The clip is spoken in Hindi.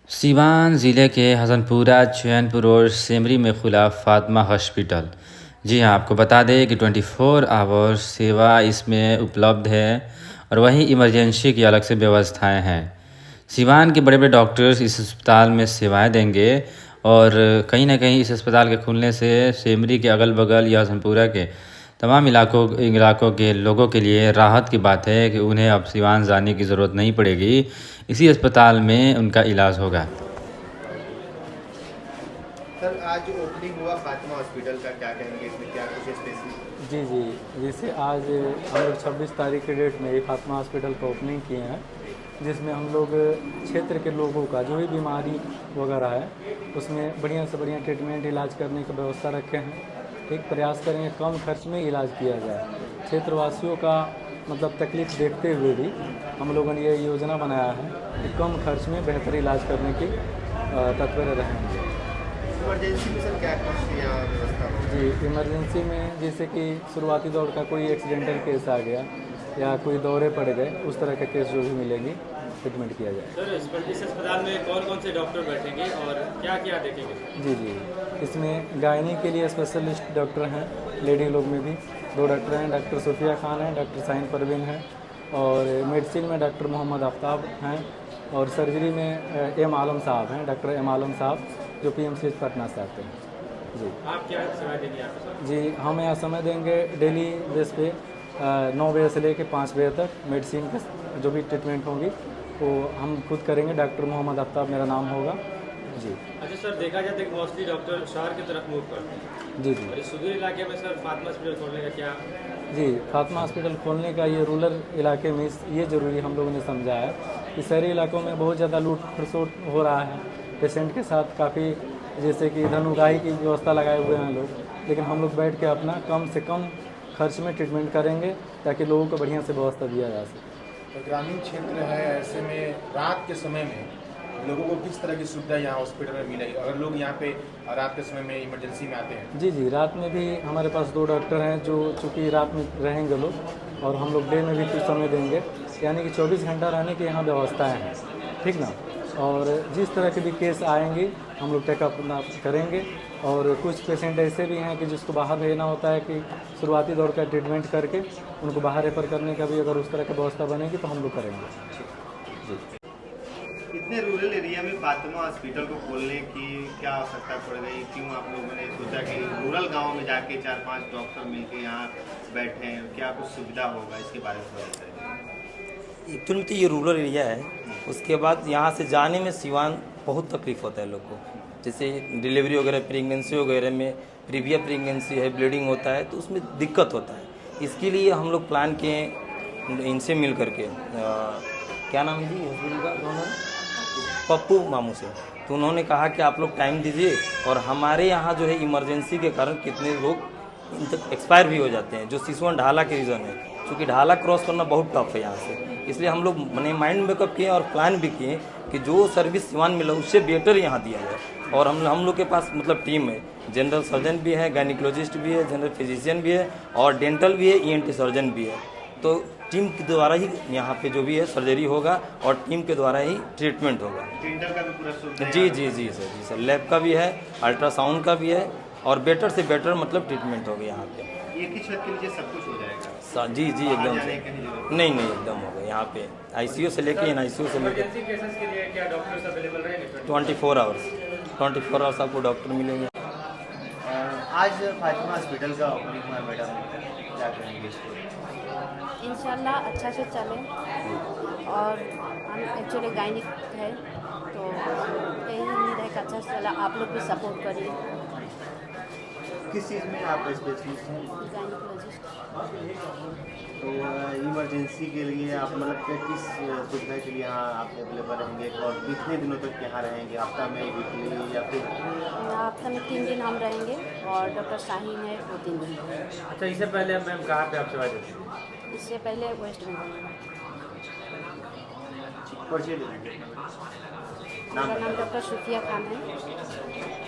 सीवान ज़िले के हसनपुरा चैनपुर और सेमरी में खुला फातिमा हॉस्पिटल। जी हाँ, आपको बता दें कि 24 आवर्स सेवा इसमें उपलब्ध है और वहीं इमरजेंसी की अलग से व्यवस्थाएं हैं। सीवान के बड़े बड़े डॉक्टर्स इस अस्पताल में सेवाएं देंगे और कहीं ना कहीं इस अस्पताल के खुलने से सेमरी के अगल बगल या हसनपुरा के तमाम इलाकों के लोगों के लिए राहत की बात है कि उन्हें अब सीवान जाने की ज़रूरत नहीं पड़ेगी। इसी अस्पताल में उनका इलाज होगा। सर, आज जो ओपनिंग हुआ फातिमा हॉस्पिटल का, क्या कहेंगे इसमें, क्या कुछ स्पेशल? जी जी, जैसे आज हम लोग 26 तारीख के डेट में ये फातिमा हॉस्पिटल का ओपनिंग किए हैं, जिसमें हम लोग क्षेत्र के लोगों का जो भी बीमारी वगैरह है उसमें बढ़िया से बढ़िया ट्रीटमेंट इलाज करने की व्यवस्था रखे हैं। एक प्रयास करेंगे कम खर्च में इलाज किया जाए। क्षेत्रवासियों का मतलब तकलीफ देखते हुए भी हम लोगों ने ये योजना बनाया है कि कम खर्च में बेहतर इलाज करने की तत्पर रहेंगे। इमरजेंसी में सर क्या कुछ यहाँ व्यवस्था हो? जी, इमरजेंसी में जैसे कि शुरुआती दौर का कोई एक्सीडेंटल केस आ गया या कोई दौरे पड़ गए, उस तरह के केस जो भी मिलेंगी ट्रीटमेंट किया जाए। सर, इस अस्पताल में कौन कौन से डॉक्टर बैठेंगे और क्या क्या देखेंगे? जी जी, इसमें गायनी के लिए स्पेशलिस्ट डॉक्टर हैं, लेडी लोग में भी 2 डॉक्टर हैं, डॉक्टर सूफिया खान हैं, डॉक्टर शाहीन परवीन हैं, और मेडिसिन में डॉक्टर मोहम्मद आफ्ताब हैं, और सर्जरी में एम आलम साहब हैं, डॉक्टर एम आलम साहब, जो PMC पटना से आते हैं। जी, आप क्या समय देंगे यहाँ पे? जी, हम यहाँ समय देंगे डेली बेस पे 9 बजे से लेकर 5 बजे तक। मेडिसिन के जो भी ट्रीटमेंट होंगी वो हम खुद करेंगे। डॉक्टर मोहम्मद आफ्ताब मेरा नाम होगा। जी। अच्छा सर, देखा जाए तो मोस्टली डॉक्टर शहर की तरफ मूव करते हैं। जी जी और इस सुदूर इलाके में सर फातिमा हॉस्पिटल खोलने का क्या? जी, फातिमा हॉस्पिटल खोलने का ये रूरल इलाके में ये ज़रूरी हम लोगों ने समझा है कि शहरी इलाकों में बहुत ज़्यादा लूट खसोट हो रहा है। पेशेंट के साथ काफ़ी जैसे कि धन उगाही की व्यवस्था लगाए हुए हैं लोग, लेकिन हम लोग बैठ के अपना कम से कम खर्च में ट्रीटमेंट करेंगे ताकि लोगों को बढ़िया से व्यवस्था दिया जा सके। तो ग्रामीण क्षेत्र है, ऐसे में रात के समय में लोगों को किस तरह की सुविधा यहाँ हॉस्पिटल में मिलेगी अगर लोग यहाँ पे रात के समय में इमरजेंसी में आते हैं? जी जी, रात में भी हमारे पास 2 डॉक्टर हैं जो चूँकि रात में रहेंगे लोग, और हम लोग डे में भी कुछ समय देंगे, यानी कि 24 घंटा रहने की यहाँ व्यवस्थाएँ हैं, ठीक ना। और जिस तरह के भी केस आएंगे हम लोग टेकअप करेंगे। और कुछ पेशेंट ऐसे भी हैं कि जिसको बाहर भेजना होता है कि शुरुआती दौर का ट्रीटमेंट करके उनको बाहर रेफर करने का भी अगर उस तरह की व्यवस्था बनेगी तो हम लोग करेंगे। जी। इतने रूरल एरिया में फातिमा हॉस्पिटल को खोलने की क्या आवश्यकता पड़ गई? क्यों आप लोगों ने सोचा कि रूरल गाँव में जाके 4-5 डॉक्टर मिलके यहाँ बैठे हैं? क्या कुछ सुविधा होगा, इसके बारे में थोड़ा बताइए। एक्चुअली तो ये रूरल एरिया है, उसके बाद यहाँ से जाने में सिवान बहुत तकलीफ होता है लोग को। जैसे डिलीवरी वगैरह, प्रेगनेंसी वगैरह में प्रीवियर प्रेगनेंसी है, ब्लीडिंग होता है, तो उसमें दिक्कत होता है। इसके लिए हम लोग प्लान किए इनसे मिल करके, क्या नाम है जी हॉस्पिटल का, उन्होंने पप्पू मामू से, तो उन्होंने कहा कि आप लोग टाइम दीजिए। और हमारे यहाँ जो है इमरजेंसी के कारण कितने लोग एक्सपायर भी हो जाते हैं, जो सिसवन ढाला के रीज़न है, क्योंकि ढाला क्रॉस करना बहुत टफ है यहाँ से। इसलिए हम लोग मैंने माइंड मेकअप किए और प्लान भी किए कि जो सर्विस सिवान मिला उससे बेटर यहाँ दिया जाए। और हम लोग के पास मतलब टीम है, जनरल सर्जन भी है, गायनिकोलॉजिस्ट भी है, जनरल फिजिशियन भी है, और डेंटल भी है, ENT सर्जन भी है। तो टीम के द्वारा ही यहाँ पे जो भी है सर्जरी होगा और टीम के द्वारा ही ट्रीटमेंट होगा। डेंटल का भी पूरा सुविधा? जी जी जी सर, जी सर, लैब का भी है, अल्ट्रासाउंड का भी है, और बेटर से बेटर मतलब ट्रीटमेंट होगा यहाँ पे। एक ही छत के नीचे सब कुछ हो जाएगा? जी जी, एकदम से। नहीं नहीं, एकदम होगा यहाँ पे। ICU से लेके NICU से लेके इमरजेंसी केसेस के लिए क्या डॉक्टर्स अवेलेबल रहेंगे? 24 आवर्स आपको डॉक्टर मिलेंगे। आज फातिमा हॉस्पिटल का ओपनिंग हुआ मैडम, क्या करेंगे इसको? इंशाल्लाह अच्छा से चले। और हम एक्चुअली गायनिक है, तो यही उम्मीद है कि अच्छा से चला। आप लोग भी सपोर्ट करिए। किस चीज़ में आप स्पेशलिस्ट हैं? गायनिकोलॉजिस्ट। तो इमरजेंसी के लिए आप मतलब कि किस सुविधा के लिए यहाँ आप अवेलेबल रहेंगे और कितने दिनों तक यहाँ रहेंगे? हफ्ता में, वीकली, या फिर? हफ्ता में 3 दिन हम रहेंगे, और डॉक्टर शाहीन है वो 3 दिन। अच्छा, इससे पहले मैम कहाँ पे आप सेवा देते हैं? इससे पहले वेस्ट बंगाल। परिचय दे दीजिए। मेरा नाम डॉक्टर सूफिया खान है।